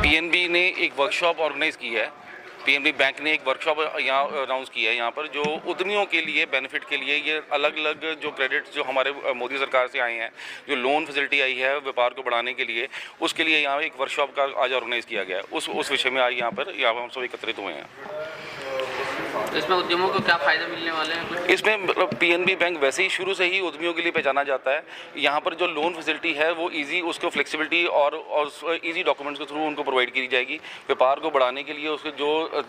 PNB ने एक workshop organise की है। पीएनबी बैंक ने एक वर्कशॉप यहाँ अनाउंस की है, यहाँ पर जो उद्यमियों के लिए बेनिफिट के लिए ये अलग अलग जो क्रेडिट जो हमारे मोदी सरकार से आए हैं, जो लोन फैसिलिटी आई है व्यापार को बढ़ाने के लिए, उसके लिए यहाँ एक वर्कशॉप का आज ऑर्गेनाइज किया गया है। उस विषय में आज यहाँ हम सब एकत्रित हुए हैं। इसमें उद्यमों को क्या फ़ायदा मिलने वाले हैं? इसमें पीएनबी बैंक वैसे ही शुरू से ही उद्यमियों के लिए पहचाना जाता है। यहाँ पर जो लोन फैसिलिटी है वो इजी, उसको फ्लेक्सिबिलिटी और इजी डॉक्यूमेंट्स के थ्रू उनको प्रोवाइड की जाएगी। व्यापार को बढ़ाने के लिए उसके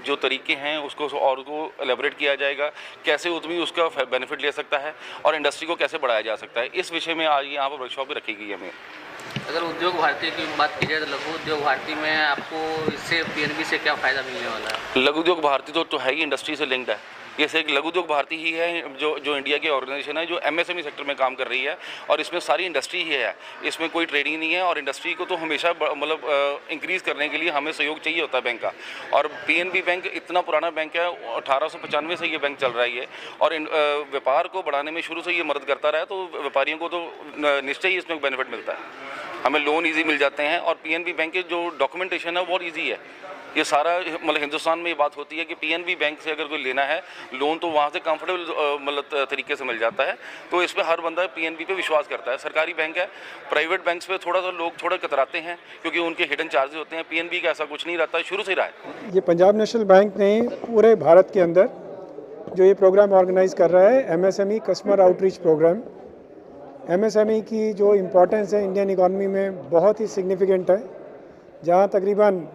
जो तरीके हैं उसको और को एलेबरेट किया जाएगा, कैसे उद्यमी उसका बेनिफिट ले सकता है और इंडस्ट्री को कैसे बढ़ाया जा सकता है। इस विषय में आज यहाँ पर वर्कशॉप भी रखी गई है। हमें अगर उद्योग भारती की बात की जाए तो लघु उद्योग भारती में आपको इससे पीएनबी से क्या फ़ायदा मिलने वाला है? लघु उद्योग भारती तो है ही इंडस्ट्री से लिंक्ड है। ये सिर्फ लघु उद्योग भारती ही है जो इंडिया की ऑर्गेनाइजेशन है जो एमएसएमई सेक्टर में काम कर रही है और इसमें सारी इंडस्ट्री ही है, इसमें कोई ट्रेडिंग नहीं है। और इंडस्ट्री को तो हमेशा मतलब इंक्रीज़ करने के लिए हमें सहयोग चाहिए होता है बैंक का। और पीएनबी बैंक इतना पुराना बैंक है, 1895 से ये बैंक चल रहा है ये, और व्यापार को बढ़ाने में शुरू से ये मदद करता रहा है। तो व्यापारियों को तो निश्चय ही इसमें बेनिफिट मिलता है, हमें लोन ईजी मिल जाते हैं। और पीएनबी बैंक के जो डॉक्यूमेंटेशन है बहुत ईजी है। ये सारा मतलब हिंदुस्तान में ये बात होती है कि पीएनबी बैंक से अगर कोई लेना है लोन तो वहाँ से कंफर्टेबल मतलब तरीके से मिल जाता है। तो इसमें हर बंदा पीएनबी पे विश्वास करता है। सरकारी बैंक है, प्राइवेट बैंक्स पे थोड़ा सा लोग थोड़ा कतराते हैं क्योंकि उनके हिडन चार्जेस होते हैं। पीएनबी का ऐसा कुछ नहीं रहता है, शुरू से रहा है। ये पंजाब नेशनल बैंक ने पूरे भारत के अंदर जो ये प्रोग्राम ऑर्गेनाइज कर रहा है, MSME customer outreach programme. MSME की जो इम्पोर्टेंस है इंडियन इकॉनमी में बहुत ही सिग्निफिकेंट है, जहाँ तकरीबन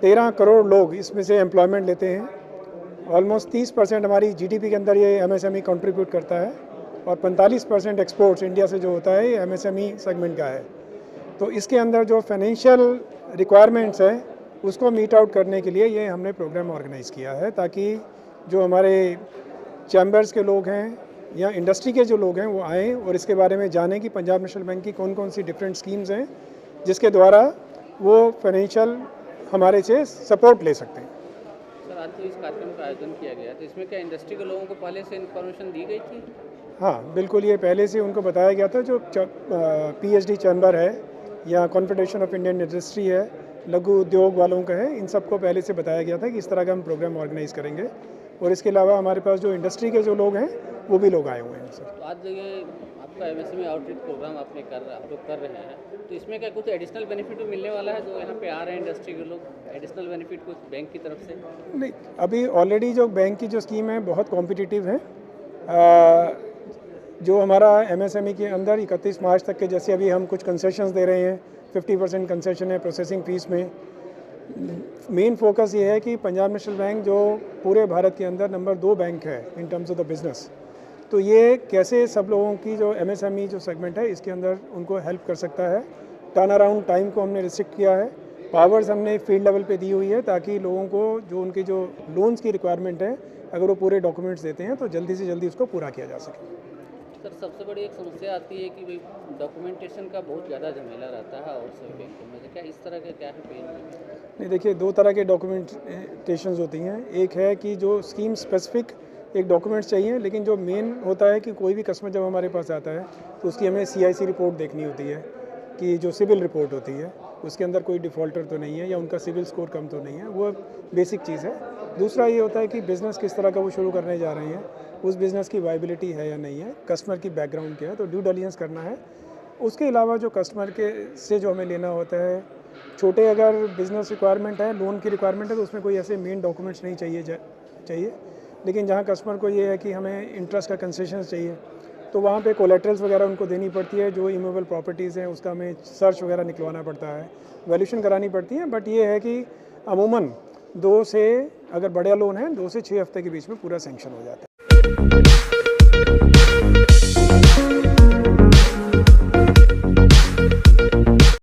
13 करोड़ लोग इसमें से एम्प्लॉयमेंट लेते हैं। ऑलमोस्ट 30% हमारी जीडीपी के अंदर ये एमएसएमई कंट्रीब्यूट करता है और 45% एक्सपोर्ट्स इंडिया से जो होता है ये एमएसएमई सेगमेंट का है। तो इसके अंदर जो फाइनेंशियल रिक्वायरमेंट्स है उसको मीट आउट करने के लिए ये हमने प्रोग्राम ऑर्गेनाइज किया है, ताकि जो हमारे चैम्बर्स के लोग हैं या इंडस्ट्री के जो लोग हैं वो आएँ और इसके बारे में जानें कि पंजाब नेशनल बैंक की कौन कौन सी डिफरेंट स्कीम्स हैं जिसके द्वारा वो फाइनेंशियल हमारे से सपोर्ट ले सकते हैं। सर, आज तो इस कार्यक्रम का आयोजन किया गया, तो इसमें क्या इंडस्ट्री के लोगों को पहले से इन्फॉर्मेशन दी गई थी? हाँ बिल्कुल, ये पहले से उनको बताया गया था। जो पीएचडी चैम्बर है या कॉन्फेडरेशन ऑफ इंडियन इंडस्ट्री है, लघु उद्योग वालों का है, इन सबको पहले से बताया गया था कि इस तरह का हम प्रोग्राम ऑर्गेनाइज करेंगे। और इसके अलावा हमारे पास जो इंडस्ट्री के जो लोग हैं वो भी लोग आए हुए हैं। सर, तो आज ये आपका एमएसएमई आउटरीच प्रोग्राम आप लोग कर रहे हैं, तो इसमें क्या कुछ एडिशनल बेनिफिट भी मिलने वाला है जो यहाँ पे आ रहे हैं इंडस्ट्री के लोग? एडिशनल बेनिफिट कुछ बैंक की तरफ से? नहीं, अभी ऑलरेडी जो बैंक की जो स्कीम है बहुत कॉम्पिटिटिव है। जो हमारा एमएसएमई के अंदर 31 मार्च तक के जैसे अभी हम कुछ कंसेशंस दे रहे हैं, 50% कंसेशन है प्रोसेसिंग फ़ीस में। मेन फोकस ये है कि पंजाब नेशनल बैंक जो पूरे भारत के अंदर नंबर 2 बैंक है in terms of the business, तो ये कैसे सब लोगों की जो एमएसएमई जो सेगमेंट है इसके अंदर उनको हेल्प कर सकता है। टर्न अराउंड टाइम को हमने रिस्ट्रिक्ट किया है, पावर्स हमने फील्ड लेवल पे दी हुई है, ताकि लोगों को जो उनकी जो लोन्स की रिक्वायरमेंट है अगर वो पूरे डॉक्यूमेंट्स देते हैं तो जल्दी से जल्दी उसको पूरा किया जा सके। सर, सबसे बड़ी एक समस्या आती है कि भाई डॉक्यूमेंटेशन का बहुत ज़्यादा झमेला रहता है और सभी बैंकों में, क्या इस तरह का क्या है पीएनबी? नहीं, देखिए 2 तरह के डॉक्यूमेंटेशंस होती हैं। एक है कि जो स्कीम स्पेसिफिक एक डॉक्यूमेंट्स चाहिए, लेकिन जो मेन होता है कि कोई भी कस्टमर जब हमारे पास आता है तो उसकी हमें सीआईसी रिपोर्ट देखनी होती है कि जो सिविल रिपोर्ट होती है उसके अंदर कोई डिफ़ॉल्टर तो नहीं है या उनका सिविल स्कोर कम तो नहीं है, वो बेसिक चीज़ है। दूसरा ये होता है कि बिज़नेस किस तरह का वो शुरू करने जा रहे हैं, उस बिज़नेस की वायबिलिटी है या नहीं है, कस्टमर की बैकग्राउंड क्या है, तो ड्यू डिलिजेंस करना है। उसके अलावा जो कस्टमर के से जो हमें लेना होता है, छोटे अगर बिज़नेस रिक्वायरमेंट है, लोन की रिक्वायरमेंट है, तो उसमें कोई ऐसे मेन डॉक्यूमेंट्स नहीं चाहिए। लेकिन जहाँ कस्टमर को ये है कि हमें इंटरेस्ट का कंसेशन चाहिए तो वहाँ पे कोलेटरल्स वगैरह उनको देनी पड़ती है। जो इमूवेबल प्रॉपर्टीज़ हैं उसका हमें सर्च वगैरह निकलवाना पड़ता है, वैल्यूएशन करानी पड़ती है। बट ये है कि अमूमन 2 से, अगर बड़ा लोन है 2 से 6 हफ्ते के बीच में पूरा सेंक्शन हो जाता है।